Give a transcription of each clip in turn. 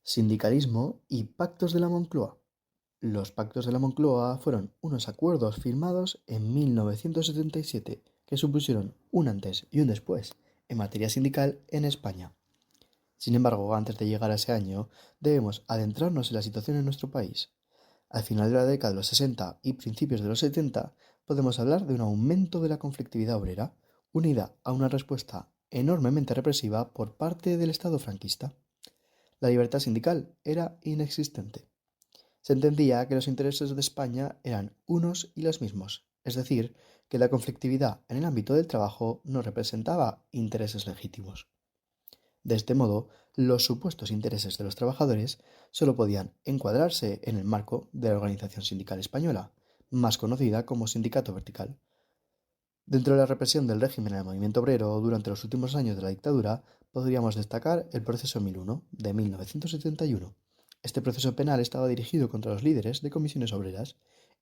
Sindicalismo y pactos de la Moncloa. Los pactos de la Moncloa fueron unos acuerdos firmados en 1977 que supusieron un antes y un después en materia sindical en España. Sin embargo, antes de llegar a ese año, debemos adentrarnos en la situación en nuestro país. Al final de la década de los 60 y principios de los 70, podemos hablar de un aumento de la conflictividad obrera, unida a una respuesta enormemente represiva por parte del Estado franquista. La libertad sindical era inexistente. Se entendía que los intereses de España eran unos y los mismos, es decir, que la conflictividad en el ámbito del trabajo no representaba intereses legítimos. De este modo, los supuestos intereses de los trabajadores solo podían encuadrarse en el marco de la Organización Sindical Española, más conocida como Sindicato Vertical. Dentro de la represión del régimen al movimiento obrero durante los últimos años de la dictadura, podríamos destacar el Proceso 1001 de 1971. Este proceso penal estaba dirigido contra los líderes de comisiones obreras,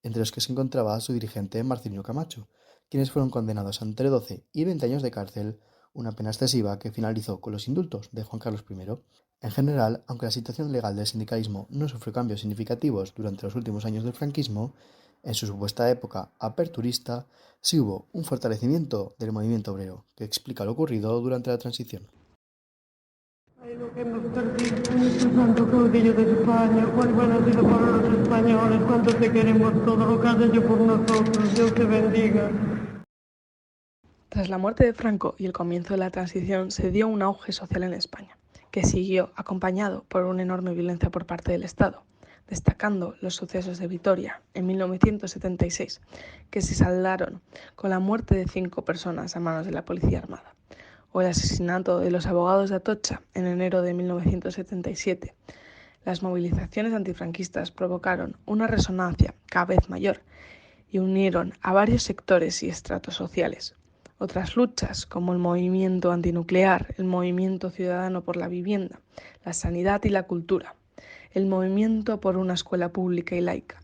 entre los que se encontraba su dirigente Marcelino Camacho, quienes fueron condenados a entre 12 y 20 años de cárcel, una pena excesiva que finalizó con los indultos de Juan Carlos I. En general, aunque la situación legal del sindicalismo no sufrió cambios significativos durante los últimos años del franquismo, en su supuesta época aperturista, sí hubo un fortalecimiento del movimiento obrero, que explica lo ocurrido durante la transición. Ay, lo que hemos perdido en este santo caudillo de España, cuán bueno ha sido para los españoles, cuánto te queremos todo lo que has hecho por nosotros, Dios te bendiga. Tras la muerte de Franco y el comienzo de la transición, se dio un auge social en España, que siguió acompañado por una enorme violencia por parte del Estado, destacando los sucesos de Vitoria en 1976, que se saldaron con la muerte de 5 personas a manos de la Policía Armada, o el asesinato de los abogados de Atocha en enero de 1977. Las movilizaciones antifranquistas provocaron una resonancia cada vez mayor y unieron a varios sectores y estratos sociales. Otras luchas, como el movimiento antinuclear, el movimiento ciudadano por la vivienda, la sanidad y la cultura, el movimiento por una escuela pública y laica,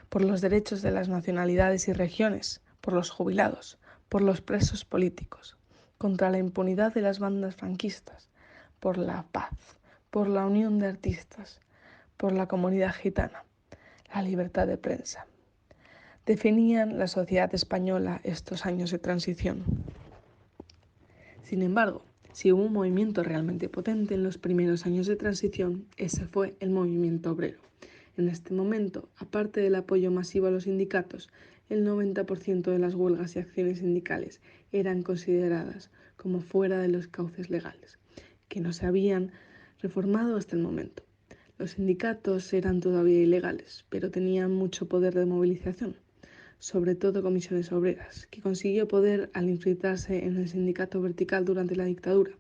por los derechos de las nacionalidades y regiones, por los jubilados, por los presos políticos, contra la impunidad de las bandas franquistas, por la paz, por la unión de artistas, por la comunidad gitana, la libertad de prensa. Definían la sociedad española estos años de transición. Sin embargo, si hubo un movimiento realmente potente en los primeros años de transición, ese fue el movimiento obrero. En este momento, aparte del apoyo masivo a los sindicatos, el 90% de las huelgas y acciones sindicales eran consideradas como fuera de los cauces legales, que no se habían reformado hasta el momento. Los sindicatos eran todavía ilegales, pero tenían mucho poder de movilización, sobre todo Comisiones Obreras, que consiguió poder al infiltrarse en el sindicato vertical durante la dictadura,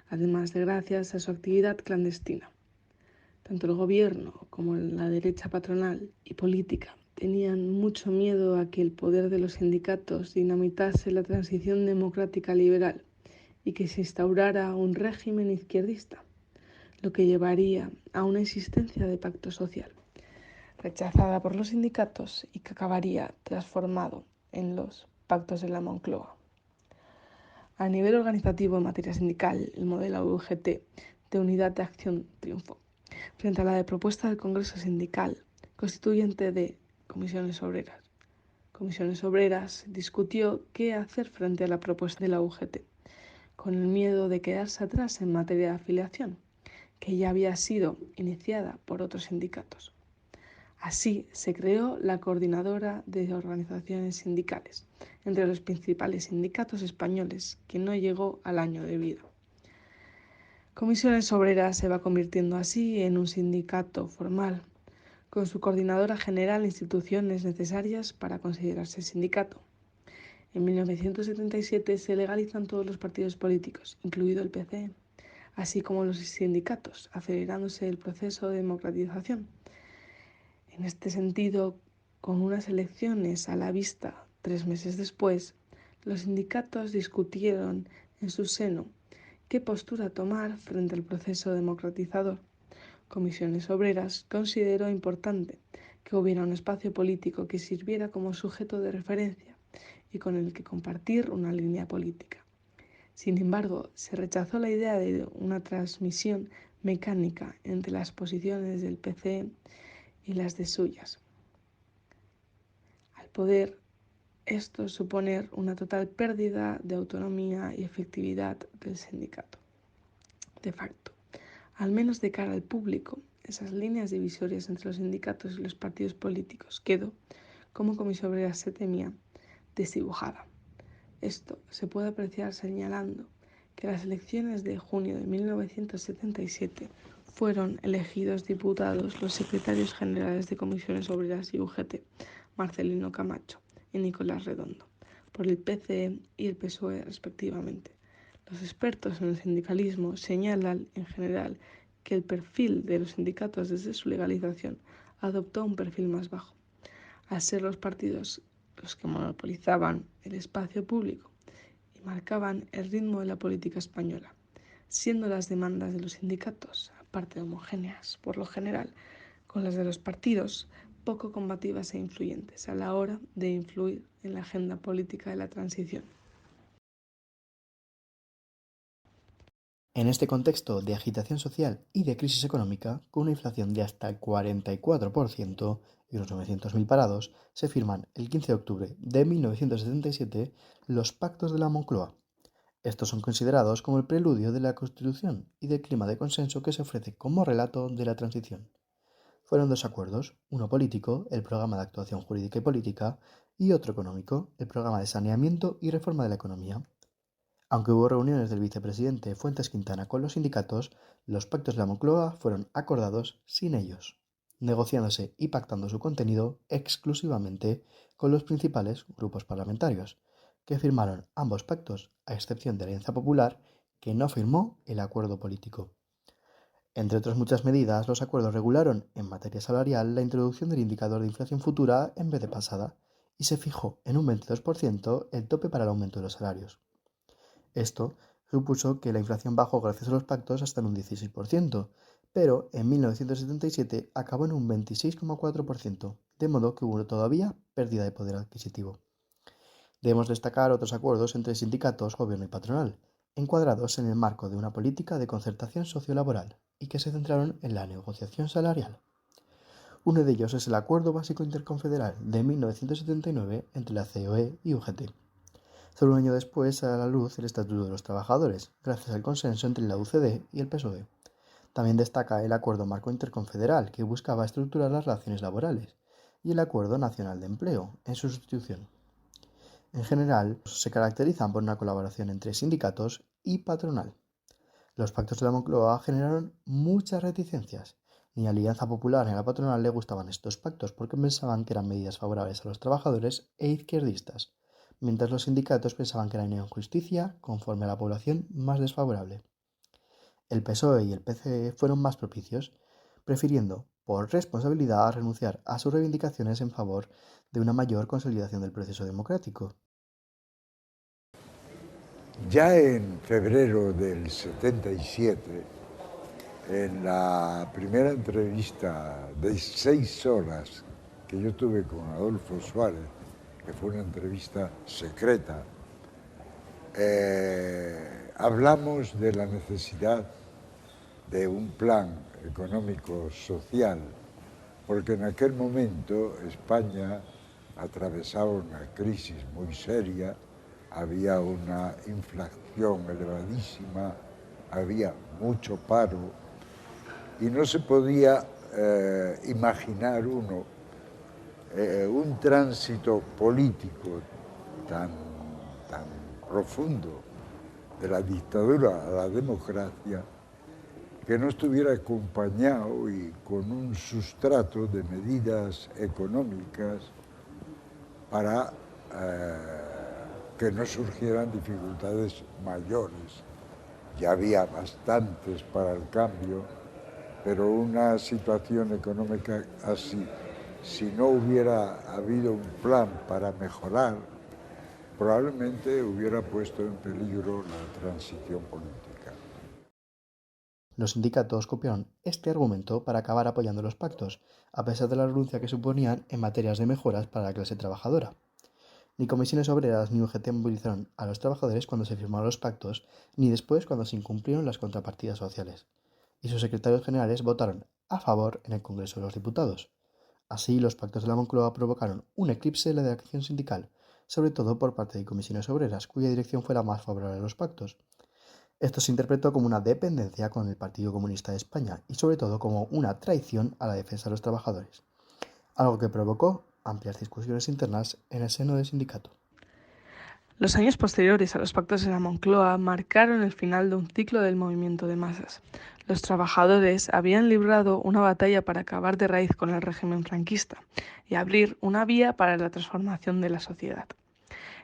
además de gracias a su actividad clandestina. Tanto el gobierno como la derecha patronal y política tenían mucho miedo a que el poder de los sindicatos dinamitase la transición democrática liberal y que se instaurara un régimen izquierdista, lo que llevaría a una existencia de pacto social, rechazada por los sindicatos y que acabaría transformado en los pactos de la Moncloa. A nivel organizativo en materia sindical, el modelo UGT de Unidad de Acción triunfó frente a la de propuesta del Congreso Sindical, constituyente de Comisiones Obreras. Comisiones Obreras discutió qué hacer frente a la propuesta de la UGT, con el miedo de quedarse atrás en materia de afiliación, que ya había sido iniciada por otros sindicatos. Así se creó la Coordinadora de Organizaciones Sindicales, entre los principales sindicatos españoles, que no llegó al año debido. Comisiones Obreras se va convirtiendo así en un sindicato formal, con su coordinadora general e instituciones necesarias para considerarse sindicato. En 1977 se legalizan todos los partidos políticos, incluido el PCE, así como los sindicatos, acelerándose el proceso de democratización. En este sentido, con unas elecciones a la vista 3 meses después, los sindicatos discutieron en su seno qué postura tomar frente al proceso democratizador. Comisiones Obreras consideró importante que hubiera un espacio político que sirviera como sujeto de referencia y con el que compartir una línea política. Sin embargo, se rechazó la idea de una transmisión mecánica entre las posiciones del PCE y las de suyas, al poder esto suponer una total pérdida de autonomía y efectividad del sindicato. De facto, al menos de cara al público, esas líneas divisorias entre los sindicatos y los partidos políticos quedó, como Comisión Obrera se temía, desdibujada. Esto se puede apreciar señalando que en las elecciones de junio de 1977 fueron elegidos diputados los secretarios generales de Comisiones Obreras y UGT, Marcelino Camacho y Nicolás Redondo, por el PCE y el PSOE respectivamente. Los expertos en el sindicalismo señalan en general que el perfil de los sindicatos desde su legalización adoptó un perfil más bajo, al ser los partidos los que monopolizaban el espacio público y marcaban el ritmo de la política española, siendo las demandas de los sindicatos, aparte de homogéneas por lo general, con las de los partidos, poco combativas e influyentes a la hora de influir en la agenda política de la transición. En este contexto de agitación social y de crisis económica, con una inflación de hasta el 44% y unos 900.000 parados, se firman el 15 de octubre de 1977 los Pactos de la Moncloa. Estos son considerados como el preludio de la Constitución y del clima de consenso que se ofrece como relato de la transición. Fueron dos acuerdos, uno político, el Programa de Actuación Jurídica y Política, y otro económico, el Programa de Saneamiento y Reforma de la Economía. Aunque hubo reuniones del vicepresidente Fuentes Quintana con los sindicatos, los pactos de la Moncloa fueron acordados sin ellos, negociándose y pactando su contenido exclusivamente con los principales grupos parlamentarios, que firmaron ambos pactos, a excepción de Alianza Popular, que no firmó el acuerdo político. Entre otras muchas medidas, los acuerdos regularon, en materia salarial, la introducción del indicador de inflación futura en vez de pasada, y se fijó en un 22% el tope para el aumento de los salarios. Esto supuso que la inflación bajó gracias a los pactos hasta en un 16%, pero en 1977 acabó en un 26,4%, de modo que hubo todavía pérdida de poder adquisitivo. Debemos destacar otros acuerdos entre sindicatos, gobierno y patronal, encuadrados en el marco de una política de concertación sociolaboral y que se centraron en la negociación salarial. Uno de ellos es el Acuerdo Básico Interconfederal de 1979 entre la COE y UGT. Solo un año después sale a la luz el Estatuto de los Trabajadores, gracias al consenso entre la UCD y el PSOE. También destaca el Acuerdo Marco Interconfederal, que buscaba estructurar las relaciones laborales, y el Acuerdo Nacional de Empleo, en su sustitución. En general, se caracterizan por una colaboración entre sindicatos y patronal. Los pactos de la Moncloa generaron muchas reticencias. Ni a Alianza Popular ni a la patronal le gustaban estos pactos porque pensaban que eran medidas favorables a los trabajadores e izquierdistas, mientras los sindicatos pensaban que eran injusticia conforme a la población más desfavorable. El PSOE y el PCE fueron más propicios, prefiriendo, por responsabilidad, renunciar a sus reivindicaciones en favor de una mayor consolidación del proceso democrático. Ya en febrero del 77, en la primera entrevista de 6 horas que yo tuve con Adolfo Suárez, que fue una entrevista secreta, hablamos de la necesidad de un plan económico-social, porque en aquel momento España atravesaba una crisis muy seria, había una inflación elevadísima, había mucho paro y no se podía imaginar uno un tránsito político tan profundo de la dictadura a la democracia que no estuviera acompañado y con un sustrato de medidas económicas para que no surgieran dificultades mayores. Ya había bastantes para el cambio, pero una situación económica así, si no hubiera habido un plan para mejorar, probablemente hubiera puesto en peligro la transición política. Los sindicatos copiaron este argumento para acabar apoyando los pactos, a pesar de la renuncia que suponían en materias de mejoras para la clase trabajadora. Ni comisiones obreras ni UGT movilizaron a los trabajadores cuando se firmaron los pactos, ni después cuando se incumplieron las contrapartidas sociales. y sus secretarios generales votaron a favor en el Congreso de los Diputados. Así, los pactos de la Moncloa provocaron un eclipse en la acción sindical, sobre todo por parte de comisiones obreras, cuya dirección fue la más favorable a los pactos. Esto se interpretó como una dependencia con el Partido Comunista de España y sobre todo como una traición a la defensa de los trabajadores, algo que provocó amplias discusiones internas en el seno del sindicato. Los años posteriores a los pactos de la Moncloa marcaron el final de un ciclo del movimiento de masas. Los trabajadores habían librado una batalla para acabar de raíz con el régimen franquista y abrir una vía para la transformación de la sociedad.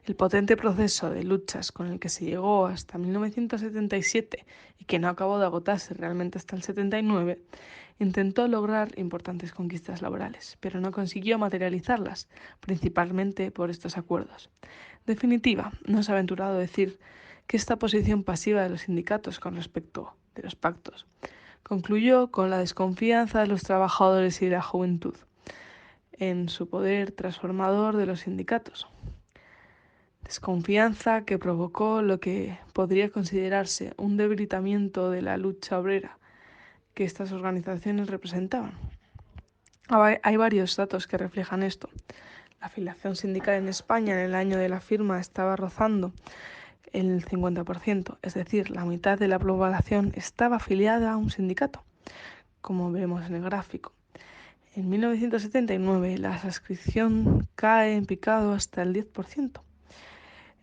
El potente proceso de luchas con el que se llegó hasta 1977 y que no acabó de agotarse realmente hasta el 79, intentó lograr importantes conquistas laborales, pero no consiguió materializarlas, principalmente por estos acuerdos. En definitiva, no se ha aventurado a decir que esta posición pasiva de los sindicatos con respecto de los pactos concluyó con la desconfianza de los trabajadores y de la juventud en su poder transformador de los sindicatos. Desconfianza que provocó lo que podría considerarse un debilitamiento de la lucha obrera que estas organizaciones representaban. Hay varios datos que reflejan esto. La afiliación sindical en España en el año de la firma estaba rozando el 50%, es decir, la mitad de la población estaba afiliada a un sindicato, como vemos en el gráfico. En 1979 la suscripción cae en picado hasta el 10%.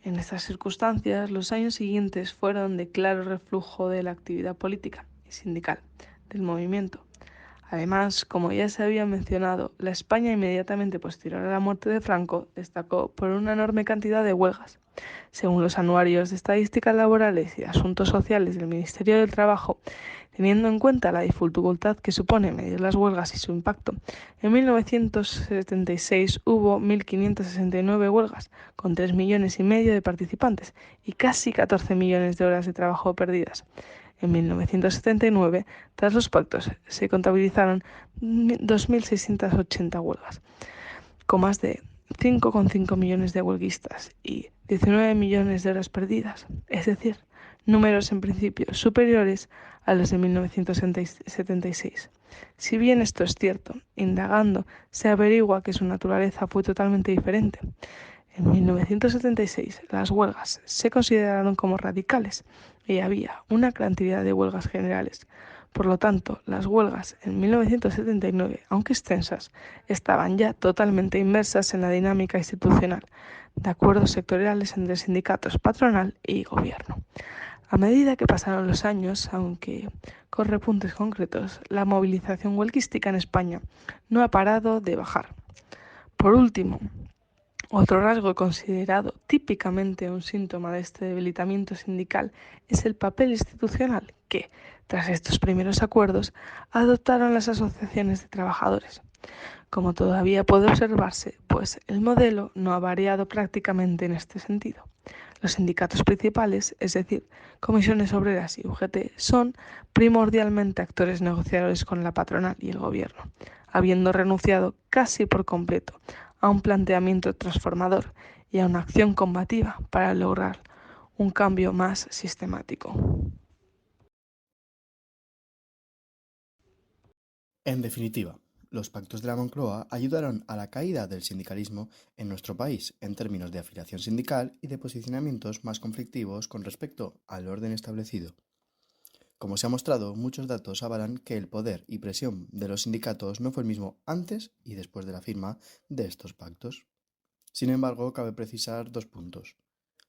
En estas circunstancias, los años siguientes fueron de claro reflujo de la actividad política y sindical del movimiento. Además, como ya se había mencionado, la España inmediatamente posterior a la muerte de Franco destacó por una enorme cantidad de huelgas. Según los anuarios de Estadísticas Laborales y Asuntos Sociales del Ministerio del Trabajo, teniendo en cuenta la dificultad que supone medir las huelgas y su impacto, en 1976 hubo 1.569 huelgas, con 3,5 millones de participantes y casi 14 millones de horas de trabajo perdidas. En 1979, tras los pactos, se contabilizaron 2.680 huelgas, con más de 5,5 millones de huelguistas y 19 millones de horas perdidas, es decir, números en principio superiores a los de 1976. Si bien esto es cierto, indagando se averigua que su naturaleza fue totalmente diferente. En 1976 las huelgas se consideraron como radicales y había una cantidad de huelgas generales. Por lo tanto, las huelgas en 1979, aunque extensas, estaban ya totalmente inmersas en la dinámica institucional de acuerdos sectoriales entre sindicatos, patronal y gobierno. A medida que pasaron los años, aunque con repuntes concretos, la movilización huelguística en España no ha parado de bajar. Por último, otro rasgo considerado típicamente un síntoma de este debilitamiento sindical es el papel institucional que, tras estos primeros acuerdos, adoptaron las asociaciones de trabajadores. Como todavía puede observarse, pues el modelo no ha variado prácticamente en este sentido. Los sindicatos principales, es decir, comisiones obreras y UGT, son primordialmente actores negociadores con la patronal y el gobierno, habiendo renunciado casi por completo a un planteamiento transformador y a una acción combativa para lograr un cambio más sistemático. En definitiva, los pactos de la Moncloa ayudaron a la caída del sindicalismo en nuestro país en términos de afiliación sindical y de posicionamientos más conflictivos con respecto al orden establecido. Como se ha mostrado, muchos datos avalan que el poder y presión de los sindicatos no fue el mismo antes y después de la firma de estos pactos. Sin embargo, cabe precisar 2 puntos.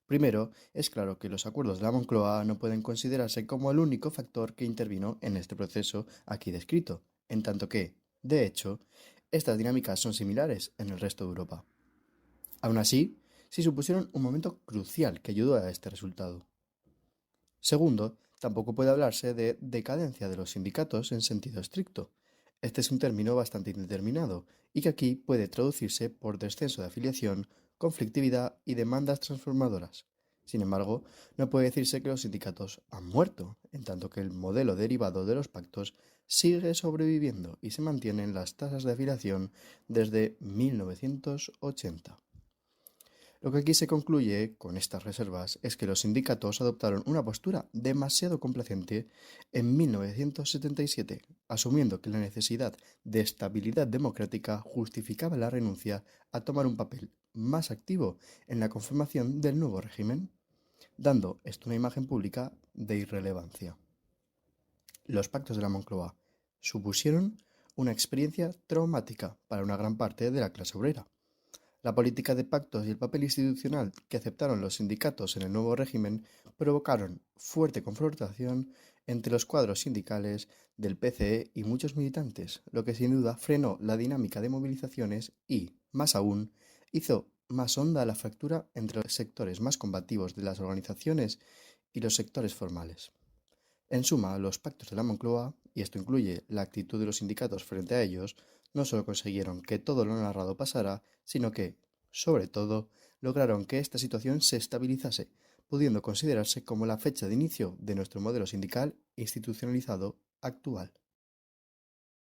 Primero, es claro que los acuerdos de la Moncloa no pueden considerarse como el único factor que intervino en este proceso aquí descrito, en tanto que, de hecho, estas dinámicas son similares en el resto de Europa. Aún así, sí supusieron un momento crucial que ayudó a este resultado. Segundo, tampoco puede hablarse de decadencia de los sindicatos en sentido estricto. Este es un término bastante indeterminado y que aquí puede traducirse por descenso de afiliación, conflictividad y demandas transformadoras. Sin embargo, no puede decirse que los sindicatos han muerto, en tanto que el modelo derivado de los pactos sigue sobreviviendo y se mantienen las tasas de afiliación desde 1980. Lo que aquí se concluye con estas reservas es que los sindicatos adoptaron una postura demasiado complaciente en 1977, asumiendo que la necesidad de estabilidad democrática justificaba la renuncia a tomar un papel más activo en la conformación del nuevo régimen, dando esto una imagen pública de irrelevancia. Los pactos de la Moncloa supusieron una experiencia traumática para una gran parte de la clase obrera. La política de pactos y el papel institucional que aceptaron los sindicatos en el nuevo régimen provocaron fuerte confrontación entre los cuadros sindicales del PCE y muchos militantes, lo que sin duda frenó la dinámica de movilizaciones y, más aún, hizo más honda la fractura entre los sectores más combativos de las organizaciones y los sectores formales. En suma, los pactos de la Moncloa, y esto incluye la actitud de los sindicatos frente a ellos, no solo consiguieron que todo lo narrado pasara, sino que, sobre todo, lograron que esta situación se estabilizase, pudiendo considerarse como la fecha de inicio de nuestro modelo sindical institucionalizado actual.